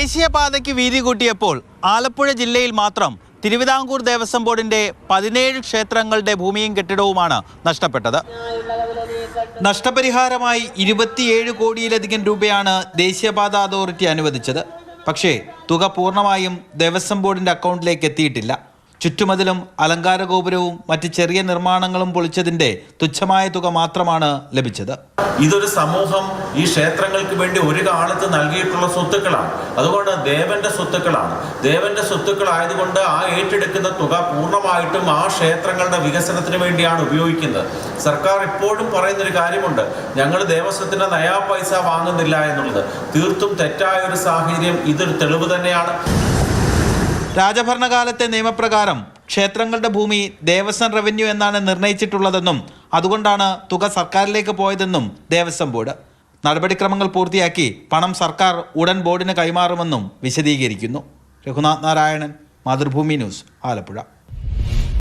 ദേശീയപാതയ്ക്ക് വീതി കൂട്ടിയപ്പോൾ ആലപ്പുഴ ജില്ലയിൽ മാത്രം തിരുവിതാംകൂർ ദേവസ്വം ബോർഡിന്റെ 17 ക്ഷേത്രങ്ങളുടെ ഭൂമിയും കെട്ടിടവുമാണ് നഷ്ടപ്പെട്ടത്. നഷ്ടപരിഹാരമായി 27 കോടിയിലധികം രൂപയാണ് ദേശീയപാത അതോറിറ്റി അനുവദിച്ചത്. പക്ഷേ തുക പൂർണ്ണമായും ദേവസ്വം ബോർഡിന്റെ അക്കൗണ്ടിലേക്ക് എത്തിയിട്ടില്ല. ചുറ്റുമതിലും അലങ്കാര ഗോപുരവും മറ്റ് ചെറിയ നിർമ്മാണങ്ങളും പൊളിച്ചതിന്റെ തുച്ഛമായ തുക മാത്രമാണ് ലഭിച്ചത്. ഇതൊരു സമൂഹം ഈ ക്ഷേത്രങ്ങൾക്ക് വേണ്ടി ഒരു കാലത്ത് നൽകിയിട്ടുള്ള സ്വത്തുക്കളാണ്. അതുകൊണ്ട് ദേവന്റെ സ്വത്തുക്കളാണ്. ദേവന്റെ സ്വത്തുക്കളായതുകൊണ്ട് ആ ഏറ്റെടുക്കുന്ന തുക പൂർണ്ണമായിട്ടും ആ ക്ഷേത്രങ്ങളുടെ വികസനത്തിന് വേണ്ടിയാണ് ഉപയോഗിക്കുന്നത്. സർക്കാർ ഇപ്പോഴും പറയുന്നൊരു കാര്യമുണ്ട്, ഞങ്ങൾ ദേവസ്വത്തിന് നയാ പൈസ വാങ്ങുന്നില്ല എന്നുള്ളത്. തീർത്തും തെറ്റായ ഒരു സാഹചര്യം ഇതൊരു തെളിവ് തന്നെയാണ്. രാജഭരണകാലത്തെ നിയമപ്രകാരം ക്ഷേത്രങ്ങളുടെ ഭൂമി ദേവസ്വം റവന്യൂ എന്നാണ് നിർണയിച്ചിട്ടുള്ളതെന്നും അതുകൊണ്ടാണ് തുക സർക്കാരിലേക്ക് പോയതെന്നും ദേവസ്വം ബോർഡ്. നടപടിക്രമങ്ങൾ പൂർത്തിയാക്കി പണം സർക്കാർ ഉടൻ ബോർഡിന് കൈമാറുമെന്നും വിശദീകരിക്കുന്നു. രഘുനാഥ് നാരായണൻ, മാതൃഭൂമി ന്യൂസ്, ആലപ്പുഴ.